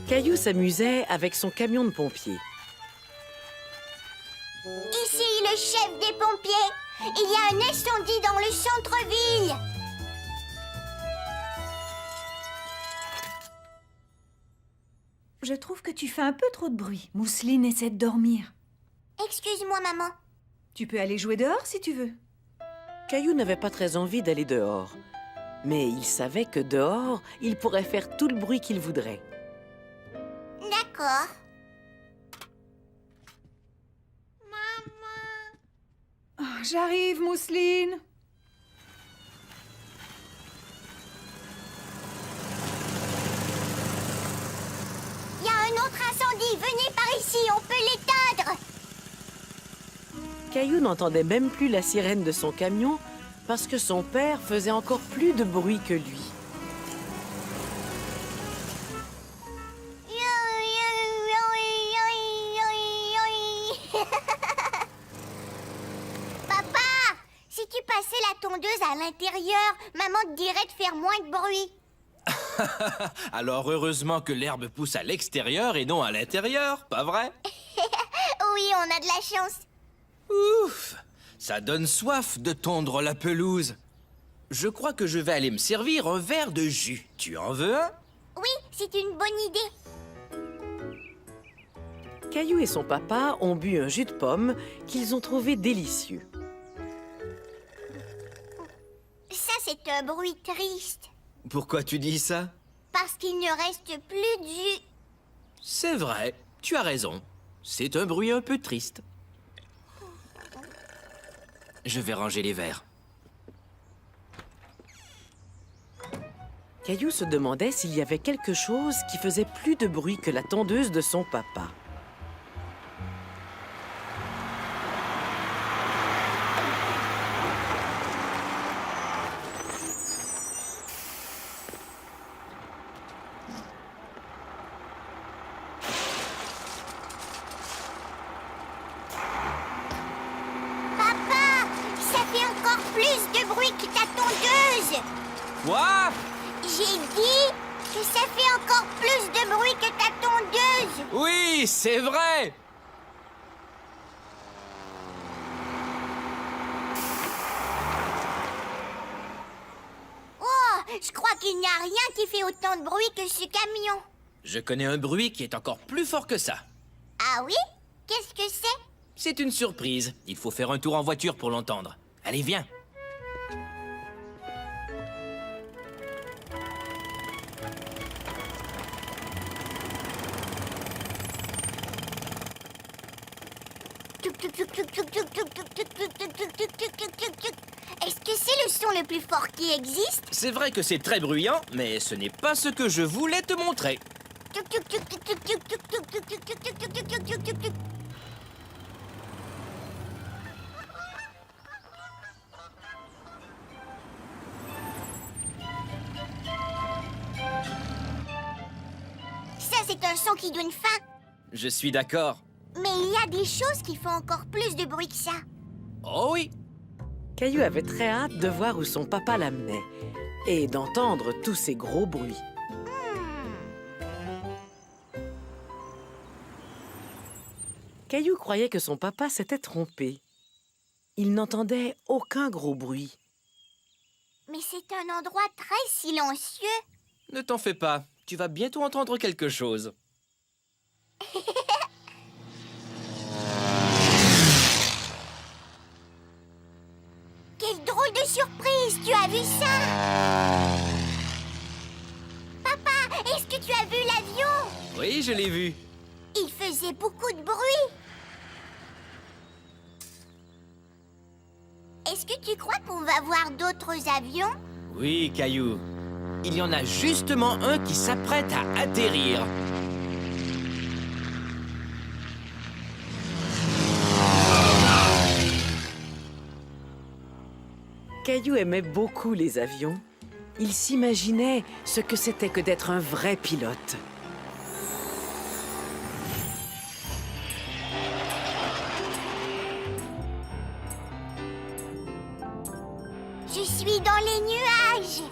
Caillou s'amusait avec son camion de pompiers. Ici, le chef des pompiers. Il y a un incendie dans le centre-ville. Je trouve que tu fais un peu trop de bruit. Mousseline essaie de dormir. Excuse-moi, maman. Tu peux aller jouer dehors si tu veux. Caillou n'avait pas très envie d'aller dehors. Mais il savait que dehors, il pourrait faire tout le bruit qu'il voudrait. D'accord. Oh, j'arrive, Mousseline. Il y a un autre incendie. Venez par ici, on peut l'éteindre. Caillou n'entendait même plus la sirène de son camion parce que son père faisait encore plus de bruit que lui. Papa, si tu passais la tondeuse à l'intérieur, maman te dirait de faire moins de bruit. Alors heureusement que l'herbe pousse à l'extérieur et non à l'intérieur, pas vrai? Oui, on a de la chance. Ouf! Ça donne soif de tondre la pelouse. Je crois que je vais aller me servir un verre de jus. Tu en veux un? Oui, c'est une bonne idée. Caillou et son papa ont bu un jus de pomme qu'ils ont trouvé délicieux. Ça, c'est un bruit triste. Pourquoi tu dis ça? Parce qu'il ne reste plus de jus. C'est vrai, tu as raison. C'est un bruit un peu triste. Je vais ranger les verres. Caillou se demandait s'il y avait quelque chose qui faisait plus de bruit que la tondeuse de son papa. Papa, ça fait encore plus de bruit que ta tondeuse. Quoi? J'ai dit que ça fait encore plus de bruit que ta tondeuse. Oui, c'est vrai! Oh, je crois qu'il n'y a rien qui fait autant de bruit que ce camion. Je connais un bruit qui est encore plus fort que ça. Ah oui? Qu'est-ce que c'est? C'est une surprise. Il faut faire un tour en voiture pour l'entendre. Allez, viens. Est-ce que c'est le son le plus fort qui existe? C'est vrai que c'est très bruyant, mais ce n'est pas ce que je voulais te montrer. Ça, c'est un son qui donne faim. Je suis d'accord. Mais il y a des choses qui font encore plus de bruit que ça. Oh oui! Caillou avait très hâte de voir où son papa l'amenait et d'entendre tous ces gros bruits. Caillou croyait que son papa s'était trompé. Il n'entendait aucun gros bruit. Mais c'est un endroit très silencieux. Ne t'en fais pas, tu vas bientôt entendre quelque chose. Quelle drôle de surprise! Tu as vu ça? Papa, est-ce que tu as vu l'avion? Oui, je l'ai vu. Il faisait beaucoup de bruit. Est-ce que tu crois qu'on va voir d'autres avions? Oui, Caillou. Il y en a justement un qui s'apprête à atterrir. Caillou aimait beaucoup les avions. Il s'imaginait ce que c'était que d'être un vrai pilote. Je suis dans les nuages.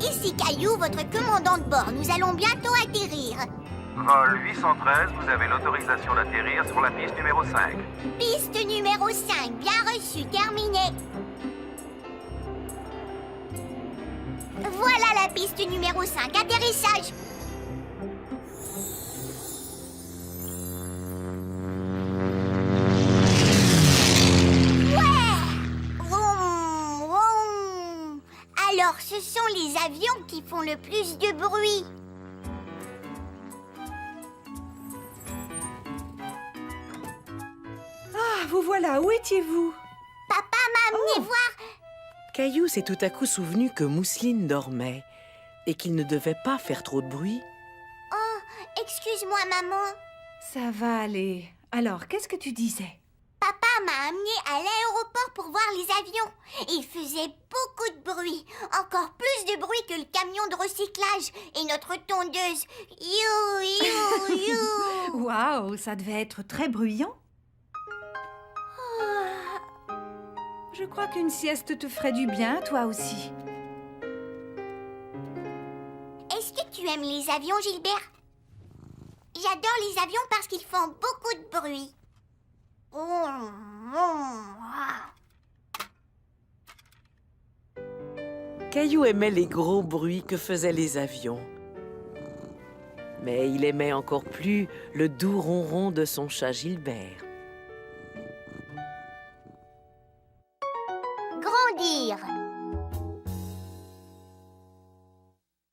Ici Caillou, votre commandant de bord. Nous allons bientôt atterrir. Vol 813, vous avez l'autorisation d'atterrir sur la piste numéro 5. Piste numéro 5, bien reçu, terminé. Voilà la piste numéro 5, atterrissage. Alors, ce sont les avions qui font le plus de bruit. Ah, vous voilà, où étiez-vous? Papa m'a amené voir. Caillou s'est tout à coup souvenu que Mousseline dormait et qu'il ne devait pas faire trop de bruit. Oh, excuse-moi, maman. Ça va aller. Alors, qu'est-ce que tu disais? Papa m'a amené à l'aéroport pour voir les avions. Il faisait beaucoup de bruit. Encore plus de bruit que le camion de recyclage et notre tondeuse. You, you, you. Waouh, ça devait être très bruyant. Je crois qu'une sieste te ferait du bien, toi aussi. Est-ce que tu aimes les avions, Gilbert? J'adore les avions parce qu'ils font beaucoup de bruit. Caillou aimait les gros bruits que faisaient les avions. Mais il aimait encore plus le doux ronron de son chat Gilbert. Grandir.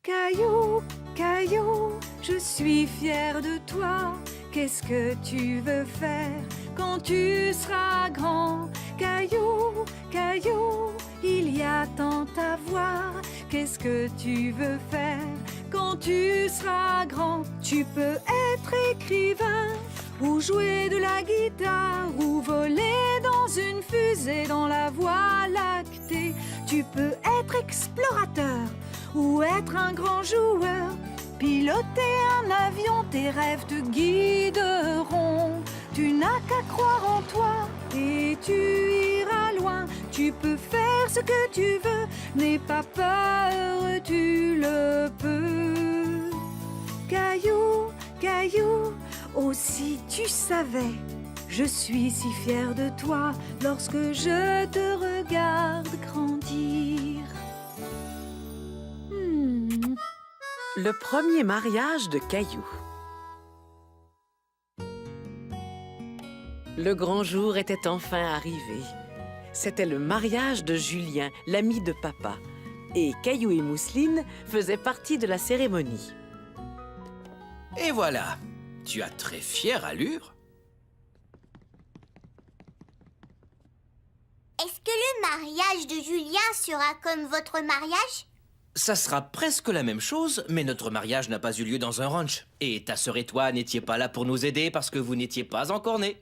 Caillou, Caillou, je suis fière de toi. Qu'est-ce que tu veux faire quand tu seras grand? Caillou, Caillou, il y a tant à voir. Qu'est-ce que tu veux faire quand tu seras grand? Tu peux être écrivain, ou jouer de la guitare, ou voler dans une fusée dans la voie lactée. Tu peux être explorateur, ou être un grand joueur. Piloter un avion, tes rêves te guideront. Tu n'as qu'à croire en toi et tu iras loin. Tu peux faire ce que tu veux, n'aie pas peur, tu le peux. Caillou, Caillou, oh si tu savais, je suis si fière de toi lorsque je te regarde grandir. Le premier mariage de Caillou. Le grand jour était enfin arrivé. C'était le mariage de Julien, l'ami de papa. Et Caillou et Mousseline faisaient partie de la cérémonie. Et voilà, tu as très fière allure. Est-ce que le mariage de Julien sera comme votre mariage? Ça sera presque la même chose, mais notre mariage n'a pas eu lieu dans un ranch. Et ta sœur et toi n'étiez pas là pour nous aider parce que vous n'étiez pas encore nés.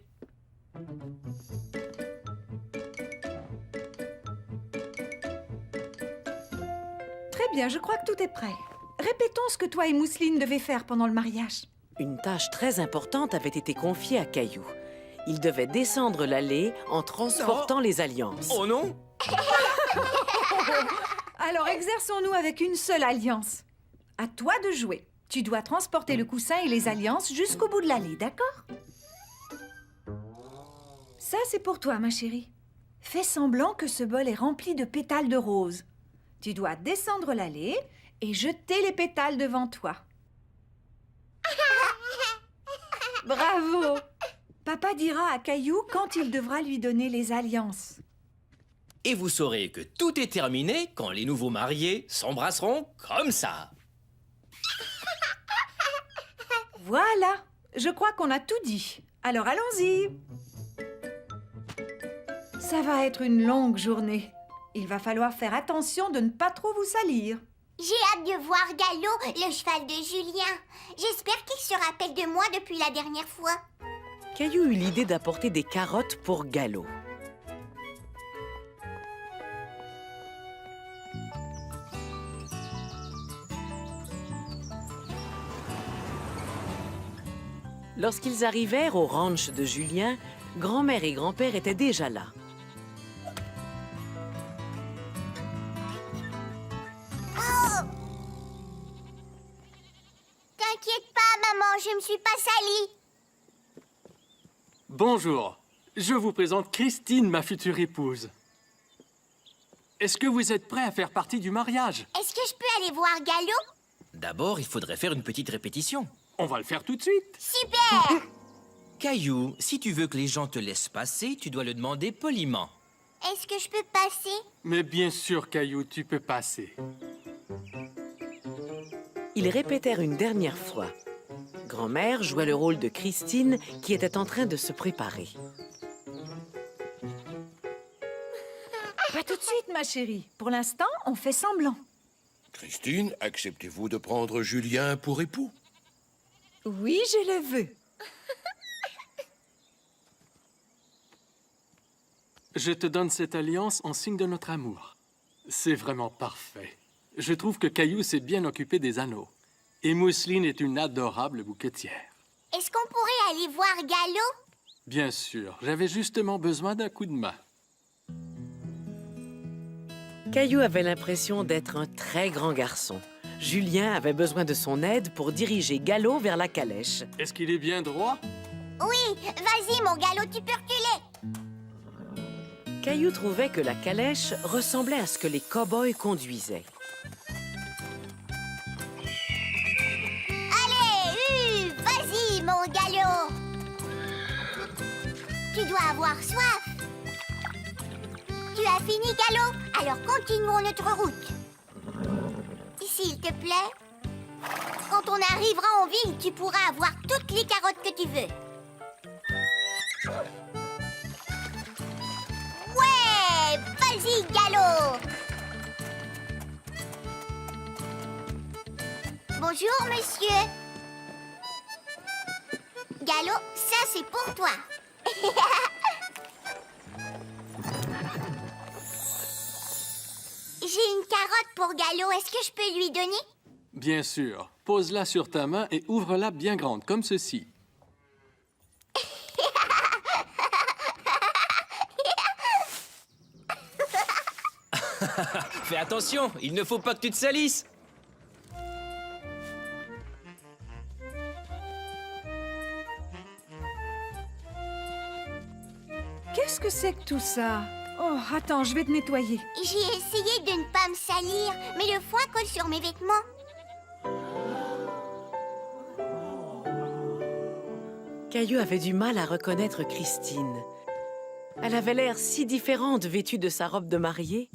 Très bien, je crois que tout est prêt. Répétons ce que toi et Mousseline devaient faire pendant le mariage. Une tâche très importante avait été confiée à Caillou. Il devait descendre l'allée en transportant les alliances. Oh non! Alors exerçons-nous avec une seule alliance. À toi de jouer. Tu dois transporter le coussin et les alliances jusqu'au bout de l'allée, d'accord? Ça, c'est pour toi, ma chérie. Fais semblant que ce bol est rempli de pétales de rose. Tu dois descendre l'allée et jeter les pétales devant toi. Bravo! Papa dira à Caillou quand il devra lui donner les alliances. Et vous saurez que tout est terminé quand les nouveaux mariés s'embrasseront comme ça. Voilà! Je crois qu'on a tout dit. Alors allons-y! Ça va être une longue journée. Il va falloir faire attention de ne pas trop vous salir. J'ai hâte de voir Gallo, le cheval de Julien. J'espère qu'il se rappelle de moi depuis la dernière fois. Caillou eut l'idée d'apporter des carottes pour Gallo. Lorsqu'ils arrivèrent au ranch de Julien, grand-mère et grand-père étaient déjà là. maman, je me suis pas salie. Bonjour, je vous présente Christine, ma future épouse. Est-ce que vous êtes prêt à faire partie du mariage? Est-ce que je peux aller voir Gallo? D'abord, il faudrait faire une petite répétition. On va le faire tout de suite. Super! Caillou, si tu veux que les gens te laissent passer, tu dois le demander poliment. Est-ce que je peux passer? Mais bien sûr, Caillou, tu peux passer. Ils répétèrent une dernière fois. Grand-mère jouait le rôle de Christine qui était en train de se préparer. Pas tout de suite, ma chérie. Pour l'instant, on fait semblant. Christine, acceptez-vous de prendre Julien pour époux? Oui, je le veux. Je te donne cette alliance en signe de notre amour. C'est vraiment parfait. Je trouve que Caillou s'est bien occupé des anneaux. Et Mousseline est une adorable bouquetière. Est-ce qu'on pourrait aller voir Gallo? Bien sûr, j'avais justement besoin d'un coup de main. Caillou avait l'impression d'être un très grand garçon. Julien avait besoin de son aide pour diriger Gallo vers la calèche. Est-ce qu'il est bien droit? Oui, vas-y, mon Gallo, tu peux reculer. Caillou trouvait que la calèche ressemblait à ce que les cow-boys conduisaient. Allez, vas-y, mon Gallo. Tu dois avoir soif. Tu as fini, Gallo? Alors continuons notre route. S'il te plaît. Quand on arrivera en ville, tu pourras avoir toutes les carottes que tu veux. Ouais, vas-y, Gallo. Bonjour, monsieur. Gallo, ça c'est pour toi. J'ai une carotte pour Gallo. Est-ce que je peux lui donner? Bien sûr. Pose-la sur ta main et ouvre-la bien grande, comme ceci. Fais attention, il ne faut pas que tu te salisses. Qu'est-ce que c'est que tout ça? Oh, attends, je vais te nettoyer. J'ai essayé de ne pas me salir, mais le foin colle sur mes vêtements. Caillou avait du mal à reconnaître Christine. Elle avait l'air si différente vêtue de sa robe de mariée.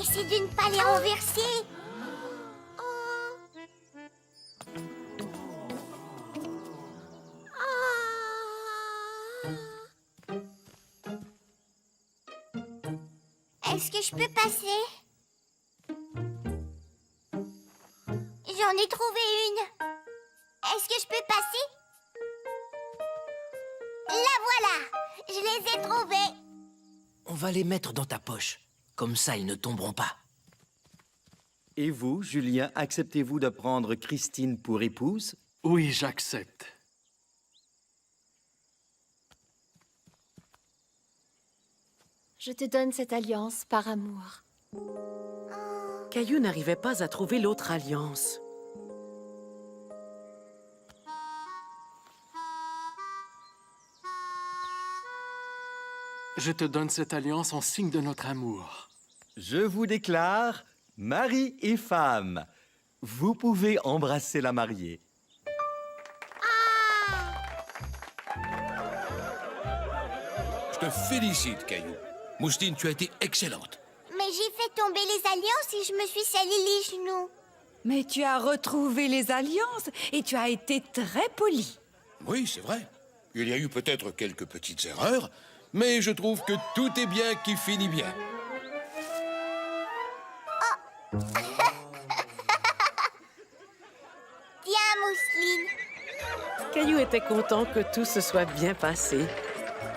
Essaie de ne pas les renverser. Est-ce que je peux passer? J'en ai trouvé une. Est-ce que je peux passer? La voilà! Je les ai trouvées. On va les mettre dans ta poche. Comme ça, ils ne tomberont pas. Et vous, Julien, acceptez-vous de prendre Christine pour épouse? Oui, j'accepte. Je te donne cette alliance par amour. Caillou n'arrivait pas à trouver l'autre alliance. Je te donne cette alliance en signe de notre amour. Je vous déclare mari et femme. Vous pouvez embrasser la mariée. Je te félicite, Caillou. Mousseline, tu as été excellente. Mais j'ai fait tomber les alliances et je me suis sali les genoux. Mais tu as retrouvé les alliances et tu as été très poli. Oui, c'est vrai. Il y a eu peut-être quelques petites erreurs, mais je trouve que tout est bien qui finit bien. Tiens, Mousseline. Caillou était content que tout se soit bien passé.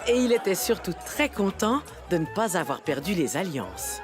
Et il était surtout très content de ne pas avoir perdu les alliances.